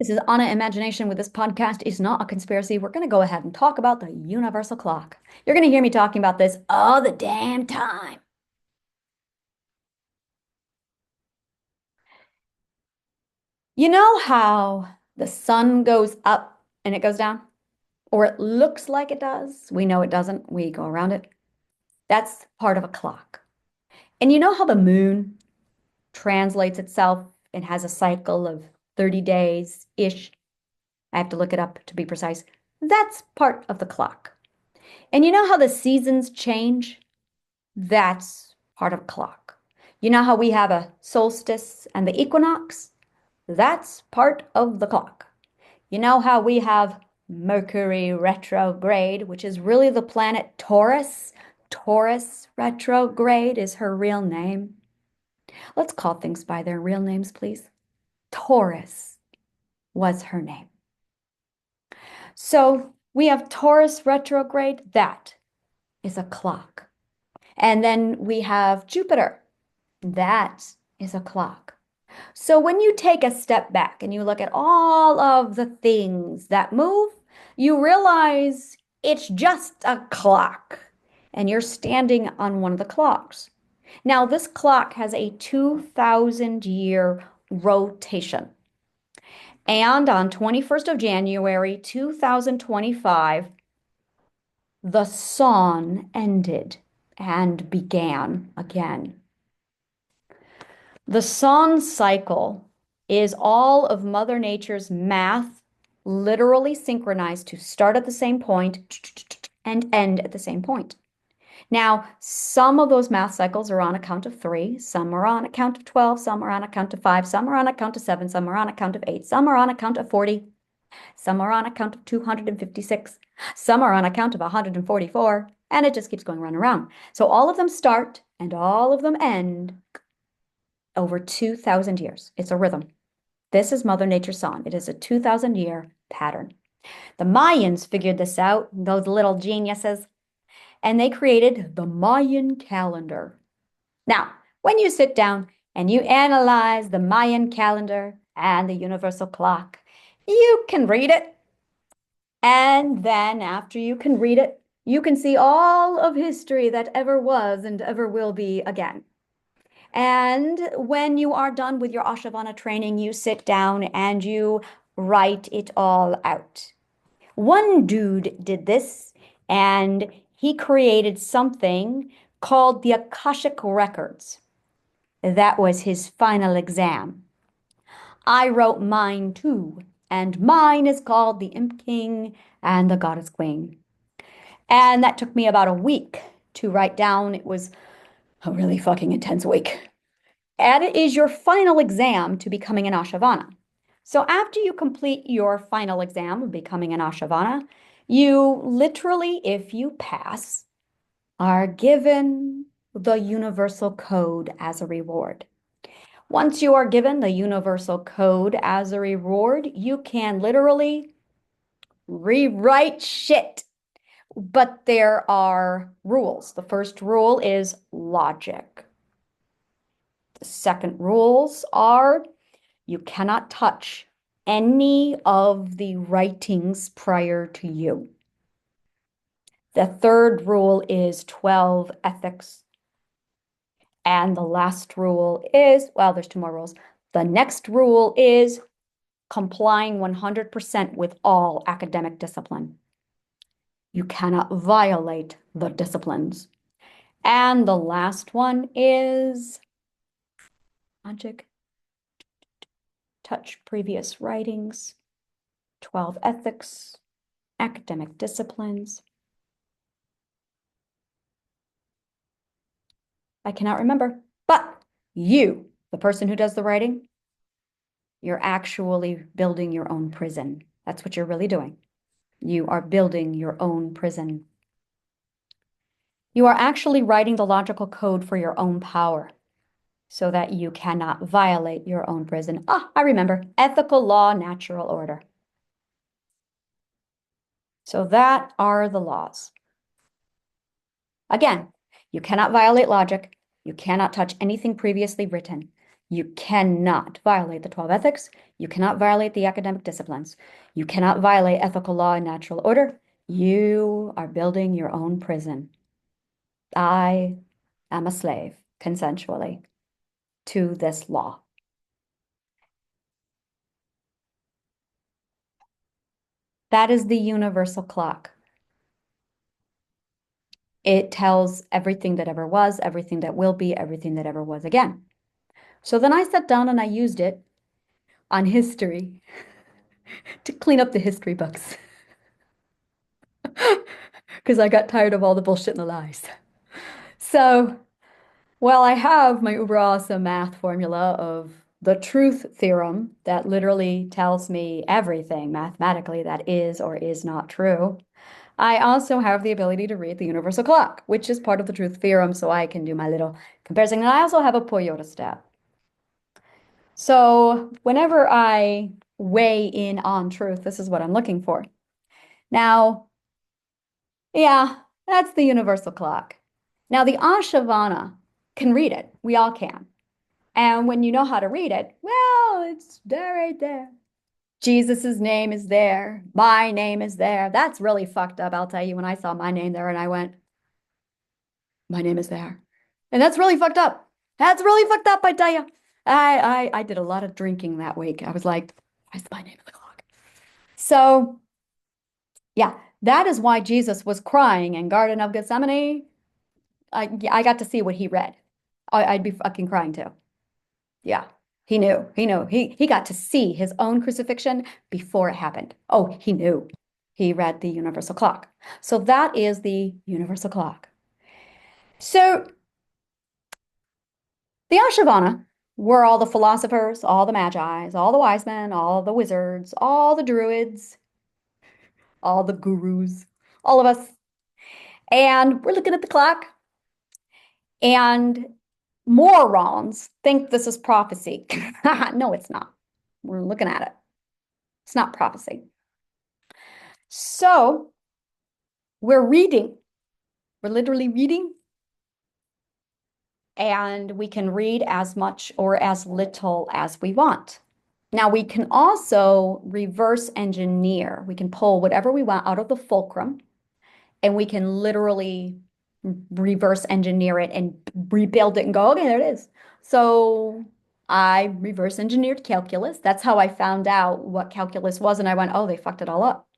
This is Anna Imagination with this podcast. It's not a conspiracy. We're going to go ahead and talk about the universal clock. You're going to hear me talking about this all the damn time. You know how the sun goes up and it goes down? Or it looks like it does. We know it doesn't. We go around it. That's part of a clock. And you know how the moon translates itself and has a cycle of 30 days-ish? I have to look it up to be precise. That's part of the clock. And you know how the seasons change? That's part of a clock. You know how we have a solstice and the equinox? That's part of the clock. You know how we have Mercury retrograde, which is really the planet Taurus? Taurus retrograde is her real name. Let's call things by their real names, please. Taurus was her name. So we have Taurus retrograde. That is a clock. And then we have Jupiter. That is a clock. So when you take a step back and you look at all of the things that move, you realize it's just a clock. And you're standing on one of the clocks. Now, this clock has a 2,000-year rotation. And on 21st of January, 2025, the sun ended and began again. The sun cycle is all of Mother Nature's math literally synchronized to start at the same point and end at the same point. Now, some of those math cycles are on a count of 3, some are on a count of 12, some are on a count of 5, some are on a count of 7, some are on a count of 8, some are on a count of 40, some are on a count of 256, some are on a count of 144, and it just keeps going round and round. So all of them start and all of them end over 2,000 years. It's a rhythm. This is Mother Nature's song. It is a 2,000-year pattern. The Mayans figured this out, those little geniuses, and they created the Mayan calendar. Now, when you sit down and you analyze the Mayan calendar and the universal clock, you can read it. And then after you can read it, you can see all of history that ever was and ever will be again. And when you are done with your Ashavana training, you sit down and you write it all out. One dude did this, and he created something called the Akashic Records. That was his final exam. I wrote mine too, and mine is called the Imp King and the Goddess Queen. And that took me about a week to write down. It was a really fucking intense week. And it is your final exam to becoming an Ashavana. So after you complete your final exam of becoming an Ashavana, you literally, if you pass, are given the universal code as a reward. Once you are given the universal code as a reward, you can literally rewrite shit. But there are rules. The first rule is logic. The second rules are you cannot touch any of the writings prior to you. The third rule is 12 ethics. And the last rule is, well, there's 2 more rules. The next rule is complying 100% with all academic discipline. You cannot violate the disciplines. And the last one is logic, touch previous writings, 12 ethics, academic disciplines. I cannot remember, but you, the person who does the writing, you're actually building your own prison. That's what you're really doing. You are building your own prison. You are actually writing the logical code for your own power so that you cannot violate your own prison. I remember. Ethical law, natural order. So that are the laws. Again, you cannot violate logic. You cannot touch anything previously written. You cannot violate the 12 ethics. You cannot violate the academic disciplines. You cannot violate ethical law and natural order. You are building your own prison. I am a slave consensually to this law. That is the universal clock. It tells everything that ever was, everything that will be, everything that ever was again. So then I sat down and I used it on history to clean up the history books because I got tired of all the bullshit and the lies. So, well, I have my uber awesome math formula of the truth theorem that literally tells me everything mathematically that is or is not true. I also have the ability to read the universal clock, which is part of the truth theorem, so I can do my little comparison. And I also have a Toyota stat. So whenever I weigh in on truth, this is what I'm looking for. Now, yeah, that's the universal clock. Now, the Ashavana can read it. We all can. And when you know how to read it, well, it's there right there. Jesus's name is there. My name is there. That's really fucked up. I'll tell you, when I saw my name there and I went, my name is there. And that's really fucked up. That's really fucked up, I tell you. I did a lot of drinking that week. I was like, why's my name in the clock? So, yeah, that is why Jesus was crying in Garden of Gethsemane. I got to see what he read. I'd be fucking crying too. Yeah. He knew. He knew. He got to see his own crucifixion before it happened. Oh, he knew. He read the universal clock. So that is the universal clock. So the Ashavana were all the philosophers, all the magi's, all the wise men, all the wizards, all the druids, all the gurus, all of us. And we're looking at the clock, and morons think this is prophecy. No, it's not. We're looking at it. It's not prophecy. So we're reading. We're literally reading, and we can read as much or as little as we want. Now we can also reverse engineer. We can pull whatever we want out of the fulcrum, and we can literally reverse engineer it and rebuild it and go, okay, there it is. So I reverse engineered calculus. That's how I found out what calculus was. And I went, oh, they fucked it all up.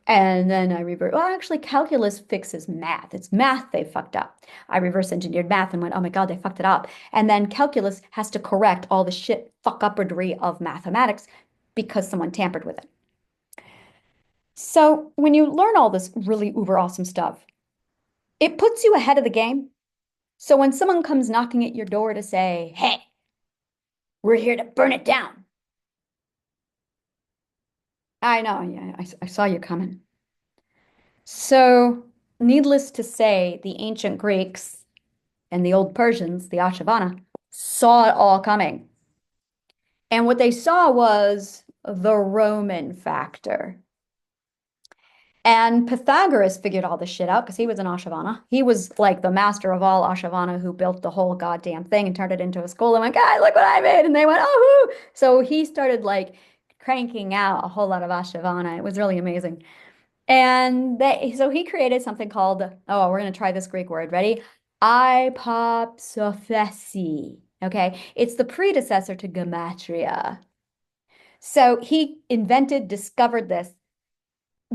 And then I revert, well, actually, calculus fixes math. It's math they fucked up. I reverse engineered math and went, oh my God, they fucked it up. And then calculus has to correct all the shit fuck upperdery of mathematics because someone tampered with it. So when you learn all this really uber awesome stuff, it puts you ahead of the game. So when someone comes knocking at your door to say, hey, we're here to burn it down. I know, yeah, I saw you coming. So, needless to say, the ancient Greeks and the old Persians, the Ashavana, saw it all coming. And what they saw was the Roman factor. And Pythagoras figured all this shit out because he was an Ashavana. He was like the master of all Ashavana who built the whole goddamn thing and turned it into a school and went, guys, look what I made. And they went, oh, woo. So he started like cranking out a whole lot of Ashavana. It was really amazing. And so he created something called, oh, we're going to try this Greek word. Ready? Ipopsophesi. Okay. It's the predecessor to gematria. So he discovered this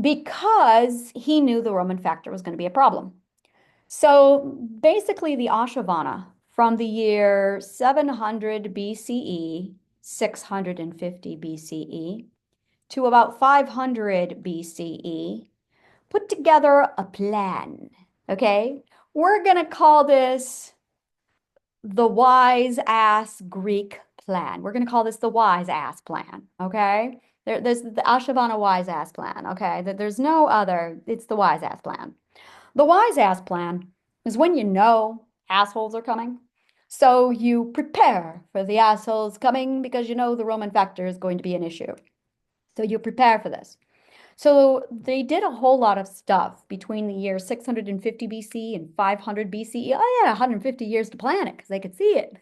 because he knew the Roman factor was going to be a problem. So basically, the Ashavana from the year 700 BCE, 650 BCE, to about 500 BCE, put together a plan. Okay, we're going to call this the wise ass Greek plan. We're going to call this the wise ass plan. Okay, there's the Ashavana wise ass plan. Okay, there's no other, it's the wise ass plan. The wise ass plan is when you know assholes are coming. So you prepare for the assholes coming because you know the Roman factor is going to be an issue. So you prepare for this. So they did a whole lot of stuff between the year 650 BC and 500 BCE. Oh, yeah, 150 years to plan it because they could see it.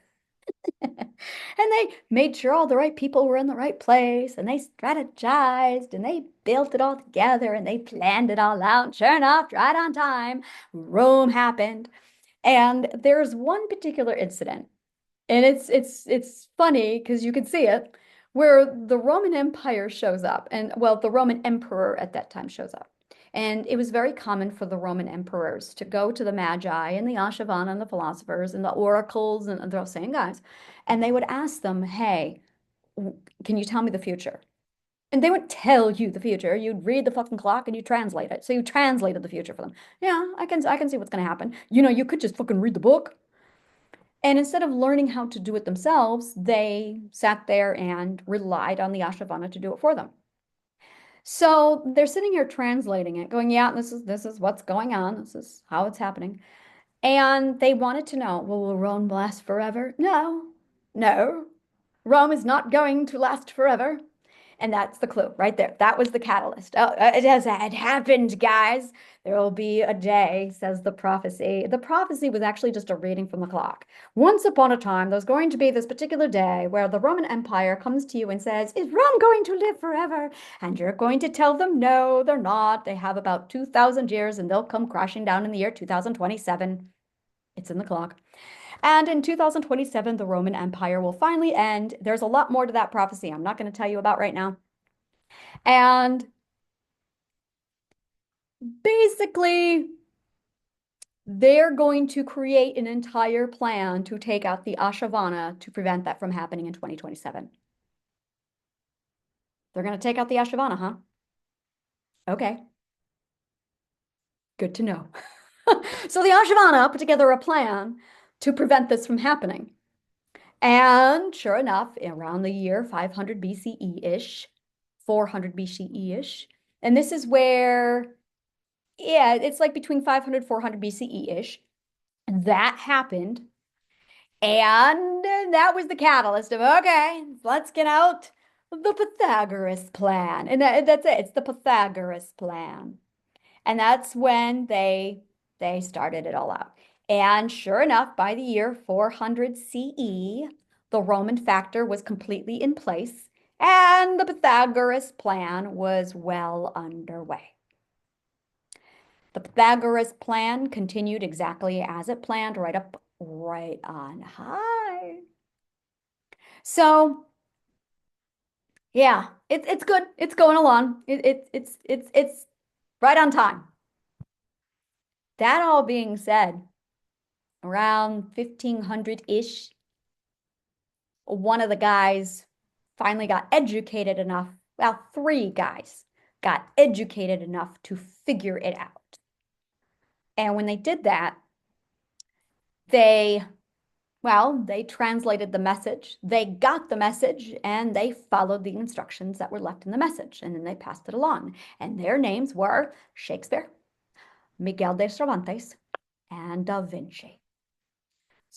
And they made sure all the right people were in the right place and they strategized and they built it all together and they planned it all out. Sure enough, right on time, Rome happened. And there's one particular incident, and it's funny because you can see it, where the Roman Empire shows up, and well, the Roman emperor at that time shows up. And it was very common for the Roman emperors to go to the Magi and the Ashavana and the philosophers and the oracles and those same guys, and they would ask them, "Hey, can you tell me the future?" And they would tell you the future. You'd read the fucking clock and you translate it. So you translated the future for them. Yeah, I can see what's going to happen. You know, you could just fucking read the book. And instead of learning how to do it themselves, they sat there and relied on the Ashavana to do it for them. So they're sitting here translating it, going, yeah, this is what's going on. This is how it's happening. And they wanted to know, well, will Rome last forever? No, no. Rome is not going to last forever. And that's the clue right there. That was the catalyst. Oh, it happened, guys. There will be a day, says the prophecy. The prophecy was actually just a reading from the clock. Once upon a time, there's going to be this particular day where the Roman Empire comes to you and says, is Rome going to live forever? And you're going to tell them, no, they're not. They have about 2,000 years and they'll come crashing down in the year 2027. It's in the clock. And in 2027, the Roman Empire will finally end. There's a lot more to that prophecy I'm not going to tell you about right now. And basically, they're going to create an entire plan to take out the Ashavana to prevent that from happening in 2027. They're going to take out the Ashavana, huh? Okay, good to know. So the Ashavana put together a plan to prevent this from happening. And sure enough, around the year 500 BCE-ish, 400 BCE-ish, and this is where, yeah, it's like between 500, 400 BCE-ish, that happened. And that was the catalyst of, okay, let's get out the Pythagoras plan. And that's it. It's the Pythagoras plan. And that's when they started it all out. And sure enough, by the year 400 CE, the Roman factor was completely in place, and the Pythagoras plan was well underway. The Pythagoras plan continued exactly as it planned, right up, right on high. So yeah, it's good. It's going along. It's right on time. That all being said, around 1500-ish, one of the guys finally got educated enough. Well, three guys got educated enough to figure it out. And when they did that, they, well, they translated the message, they got the message, and they followed the instructions that were left in the message, and then they passed it along. And their names were Shakespeare, Miguel de Cervantes, and Da Vinci.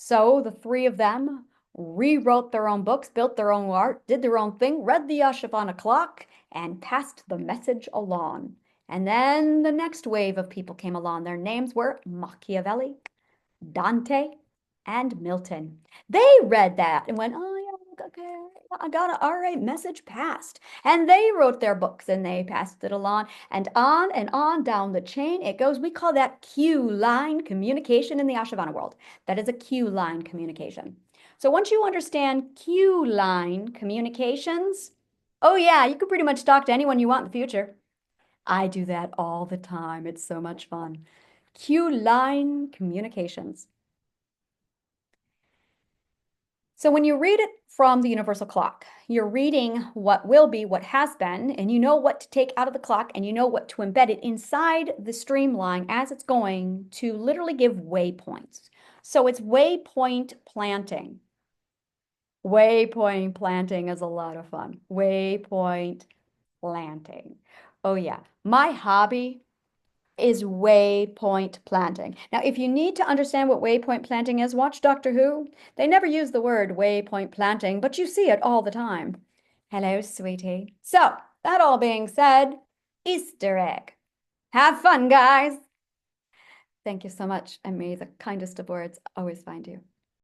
So the three of them rewrote their own books, built their own art, did their own thing, read the Yashavana clock, and passed the message along. And then the next wave of people came along. Their names were Machiavelli, Dante, and Milton. They read that and went, oh, yeah, okay, I got it. All right, message passed. And they wrote their books and they passed it along and on down the chain it goes. We call that queue line communication in the Ashavana world. That is a queue line communication. So once you understand queue line communications, oh yeah, you can pretty much talk to anyone you want in the future. I do that all the time. It's so much fun. Queue line communications. So when you read it from the universal clock, you're reading what will be, what has been, and you know what to take out of the clock and you know what to embed it inside the streamline as it's going to literally give waypoints. So it's waypoint planting. Waypoint planting is a lot of fun. Waypoint planting. Oh yeah, my hobby is waypoint planting. Now, if you need to understand what waypoint planting is, watch Doctor Who. They never use the word waypoint planting, but you see it all the time. Hello, sweetie. So, that all being said, Easter egg. Have fun, guys. Thank you so much, and may the kindest of words always find you.